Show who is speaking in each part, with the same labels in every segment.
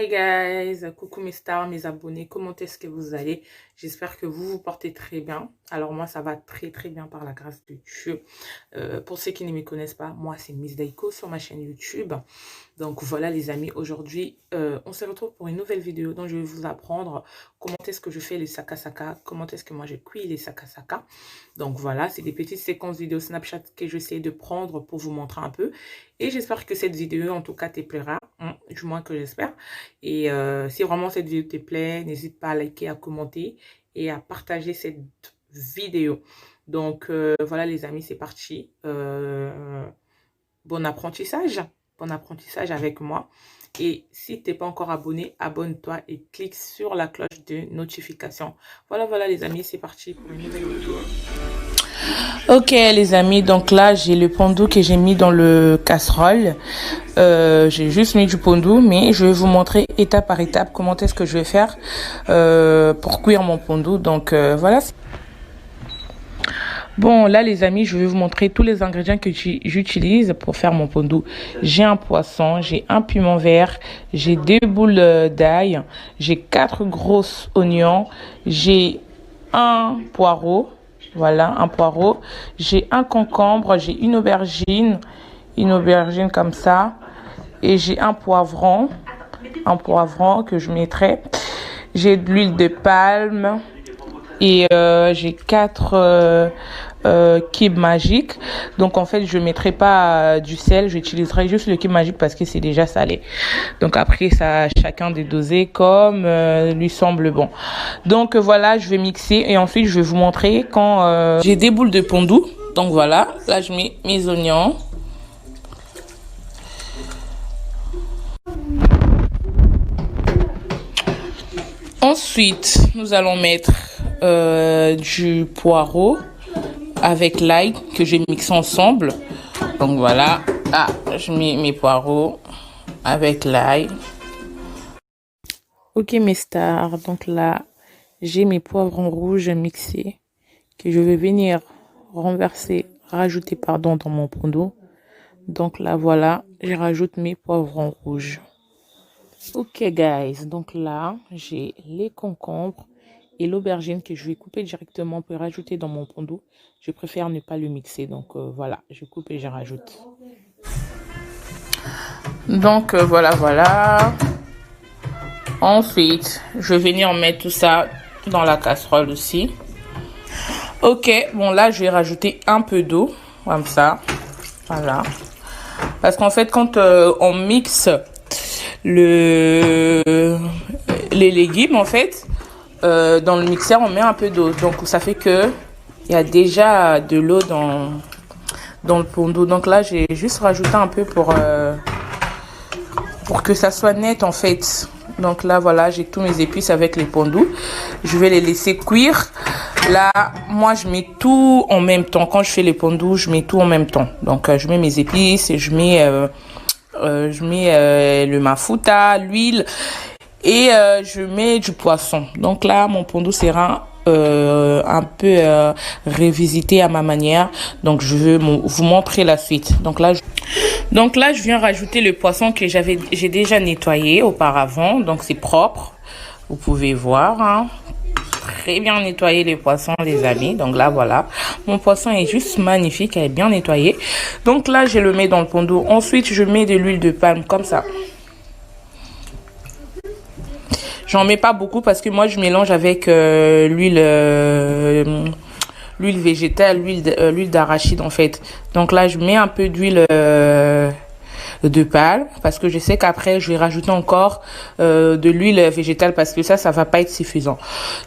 Speaker 1: Hey guys, coucou mes stars, mes abonnés, comment est-ce que vous allez? J'espère que vous vous portez très bien. Alors moi ça va très très bien par la grâce de Dieu. Pour ceux qui ne me connaissent pas, moi c'est Miss Daiko sur ma chaîne YouTube. Donc voilà les amis, aujourd'hui on se retrouve pour une nouvelle vidéo dont je vais vous apprendre comment est-ce que je fais les saka, comment est-ce que moi je cuis les saka. Donc voilà, c'est des petites séquences vidéo Snapchat que j'essaie de prendre pour vous montrer un peu. Et j'espère que cette vidéo en tout cas te plaira, du moins que j'espère. Et si vraiment cette vidéo te plaît, n'hésite pas à liker, à commenter et à partager cette vidéo. Donc voilà les amis, c'est parti. Bon apprentissage avec moi. Et si tu n'es pas encore abonné, abonne-toi et clique sur la cloche de notification. Voilà les amis, c'est parti pour une nouvelle vidéo. Ok les amis, donc là j'ai le pondou que j'ai mis dans le casserole. J'ai juste mis du pondou, mais je vais vous montrer étape par étape comment est-ce que je vais faire pour cuire mon pondou. Donc voilà. Bon là les amis, je vais vous montrer tous les ingrédients que j'utilise pour faire mon pondou. J'ai un poisson, j'ai un piment vert, j'ai 2 boules d'ail, j'ai 4 grosses oignons, j'ai un poireau. Voilà, un poireau. J'ai un concombre, j'ai une aubergine comme ça. Et j'ai un poivron que je mettrai. J'ai de l'huile de palme. Et j'ai 4 cubes magiques. Donc en fait je mettrai pas du sel, j'utiliserai juste le cube magique parce que c'est déjà salé. Donc après ça, chacun de doser comme lui semble bon. Donc voilà, je vais mixer et ensuite je vais vous montrer quand j'ai des boules de pondou. Donc voilà, là je mets mes oignons. Ensuite nous allons mettre du poireau avec l'ail que j'ai mixé ensemble. Donc voilà, je mets mes poireaux avec l'ail. Ok mes stars, donc là j'ai mes poivrons rouges mixés que je vais venir rajouter dans mon pondou. Donc là voilà, je rajoute mes poivrons rouges. Ok guys, donc là j'ai les concombres et l'aubergine que je vais couper directement pour rajouter dans mon pondou. Je préfère ne pas le mixer, donc voilà, je coupe et je rajoute. Donc voilà. Ensuite, je vais venir mettre tout ça dans la casserole aussi. Ok, bon là je vais rajouter un peu d'eau, comme ça, voilà. Parce qu'en fait quand on mixe les légumes en fait, dans le mixeur on met un peu d'eau, donc ça fait que il y a déjà de l'eau dans le pondou. Donc là j'ai juste rajouté un peu pour que ça soit net en fait. Donc là voilà, j'ai tous mes épices avec les pondous, je vais les laisser cuire. Là moi je mets tout en même temps. Quand je fais les pondous je mets tout en même temps. Donc je mets mes épices et je mets le mafuta, l'huile et je mets du poisson. Donc là mon pondou sera un peu revisité à ma manière. Donc je vais vous montrer la suite. Donc là je viens rajouter le poisson que j'ai déjà nettoyé auparavant. Donc c'est propre, vous pouvez voir, hein. Très bien nettoyé les poissons les amis. Donc là voilà, mon poisson est juste magnifique, elle est bien nettoyée. Donc là je le mets dans le pondou. Ensuite je mets de l'huile de palme comme ça. J'en mets pas beaucoup parce que moi je mélange avec l'huile végétale, l'huile d'arachide en fait. Donc là je mets un peu d'huile de palme parce que je sais qu'après je vais rajouter encore de l'huile végétale parce que ça va pas être suffisant.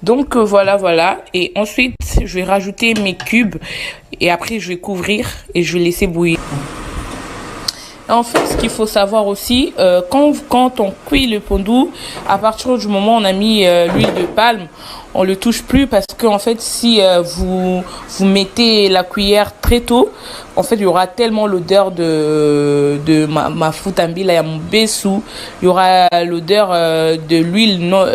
Speaker 1: Donc voilà, et ensuite je vais rajouter mes cubes et après je vais couvrir et je vais laisser bouillir. En fait, ce qu'il faut savoir aussi, quand on cuit le pondou, à partir du moment où on a mis l'huile de palme, on le touche plus parce que en fait, si vous mettez la cuillère très tôt, en fait, il y aura tellement l'odeur de ma futambila ya mon bessou, il y aura l'odeur de l'huile non,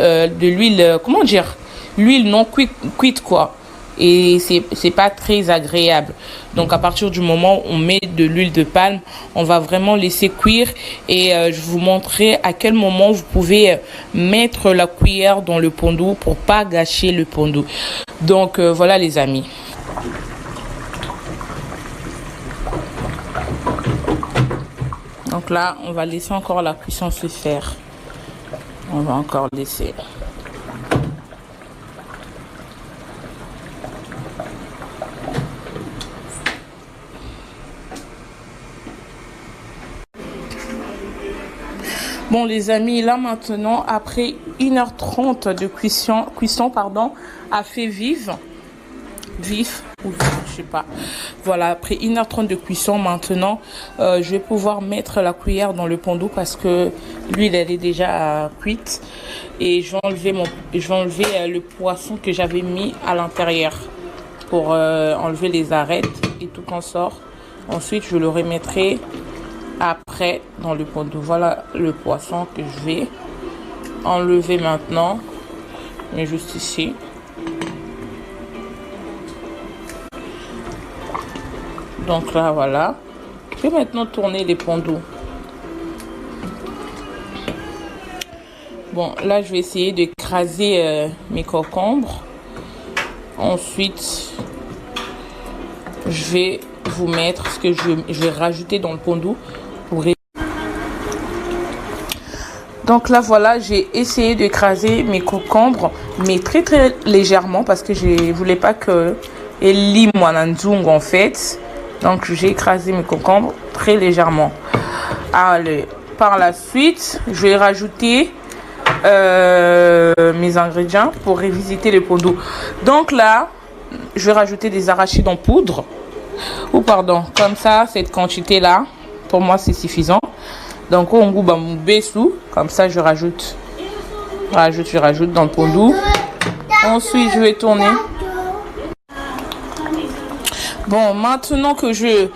Speaker 1: comment dire, l'huile non cuite quoi. et c'est pas très agréable. Donc à partir du moment où on met de l'huile de palme, on va vraiment laisser cuire et je vous montrerai à quel moment vous pouvez mettre la cuillère dans le pondou pour pas gâcher le pondou. Donc voilà les amis. Donc là, on va laisser encore la cuisson se faire. On va encore laisser. Bon les amis, là maintenant, après 1h30 de cuisson pardon, à feu vif, ou je sais pas. Voilà, après 1h30 de cuisson, maintenant, je vais pouvoir mettre la cuillère dans le pondou parce que l'huile elle est déjà cuite et je vais enlever le poisson que j'avais mis à l'intérieur pour enlever les arêtes et tout qu'on sort. Ensuite, je le remettrai après dans le pondou. Voilà le poisson que je vais enlever maintenant, mais juste ici. Donc là voilà, je vais maintenant tourner les pondous. Bon là je vais essayer d'écraser mes concombres. Ensuite je vais vous mettre ce que je vais rajouter dans le pondou pour... Donc là voilà, j'ai essayé d'écraser mes concombres, mais très très légèrement parce que je voulais pas que Eli Mwananzung en fait. Donc j'ai écrasé mes concombres très légèrement. Allez, par la suite, je vais rajouter mes ingrédients pour revisiter le pondou. Donc là, je vais rajouter des arachides en poudre. Ou pardon, comme ça, cette quantité là, pour moi c'est suffisant. Donc on goûte bessou, comme ça je rajoute dans le pondou. Ensuite je vais tourner. Bon, maintenant que je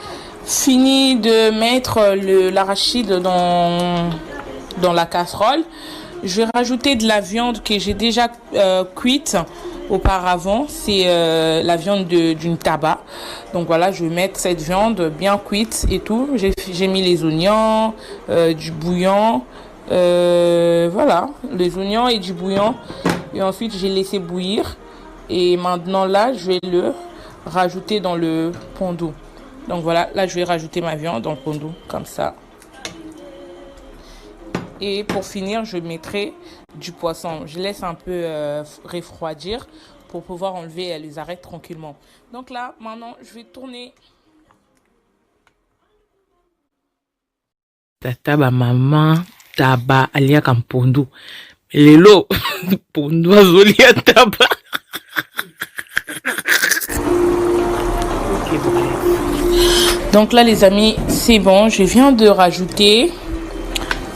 Speaker 1: finis de mettre l'arachide dans la casserole, je vais rajouter de la viande que j'ai déjà cuite auparavant. C'est la viande d'une tabac. Donc voilà, je vais mettre cette viande bien cuite et tout. J'ai mis les oignons, du bouillon. Voilà, les oignons et du bouillon. Et ensuite, j'ai laissé bouillir. Et maintenant là, je vais le rajouter dans le pondou. Donc voilà, là je vais rajouter ma viande dans le pondou comme ça. Et pour finir, je mettrai du poisson. Je laisse un peu refroidir pour pouvoir enlever les arêtes tranquillement. Donc là, maintenant, je vais tourner. Tata ba maman taba alia kam pondou. Lelo pondou azolia taba. Donc là les amis, c'est bon, je viens de rajouter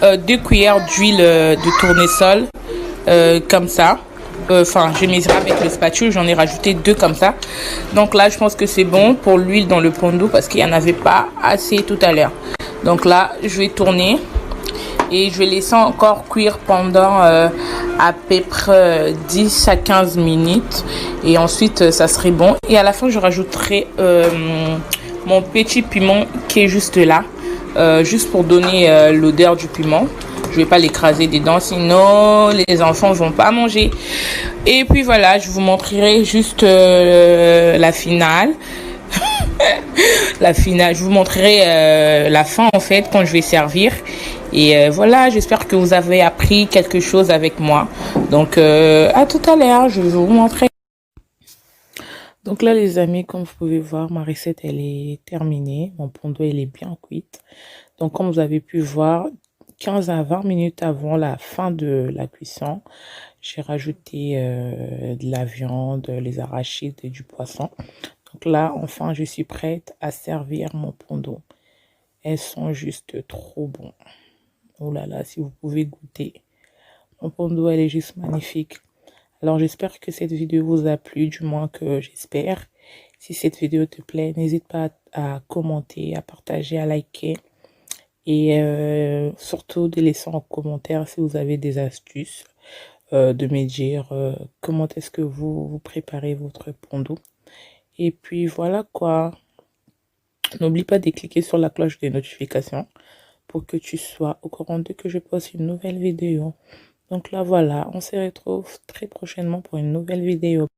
Speaker 1: 2 cuillères d'huile de tournesol comme ça. Enfin, j'ai mesuré avec le spatule, j'en ai rajouté 2 comme ça. Donc là, je pense que c'est bon pour l'huile dans le pondou parce qu'il n'y en avait pas assez tout à l'heure. Donc là, je vais tourner et je vais laisser encore cuire pendant à peu près 10 à 15 minutes. Et ensuite, ça serait bon. Et à la fin, je rajouterai mon petit piment qui est juste là, juste pour donner l'odeur du piment. Je vais pas l'écraser dedans, sinon les enfants vont pas manger. Et puis voilà, je vous montrerai juste la finale. La finale, je vous montrerai la fin en fait quand je vais servir. Et voilà, j'espère que vous avez appris quelque chose avec moi. Donc à tout à l'heure, je vais vous montrer. Donc là les amis, comme vous pouvez voir, ma recette elle est terminée. Mon pondou elle est bien cuite. Donc comme vous avez pu voir, 15 à 20 minutes avant la fin de la cuisson, j'ai rajouté de la viande, les arachides et du poisson. Donc là, enfin, je suis prête à servir mon pondou. Elles sont juste trop bons. Oh là là, si vous pouvez goûter. Mon pondou, elle est juste magnifique. Alors, j'espère que cette vidéo vous a plu, du moins que j'espère. Si cette vidéo te plaît, n'hésite pas à commenter, à partager, à liker. Et surtout de laisser en commentaire si vous avez des astuces de me dire comment est-ce que vous préparez votre pondou. Et puis voilà quoi. N'oublie pas de cliquer sur la cloche des notifications pour que tu sois au courant dès que je poste une nouvelle vidéo. Donc là voilà, on se retrouve très prochainement pour une nouvelle vidéo.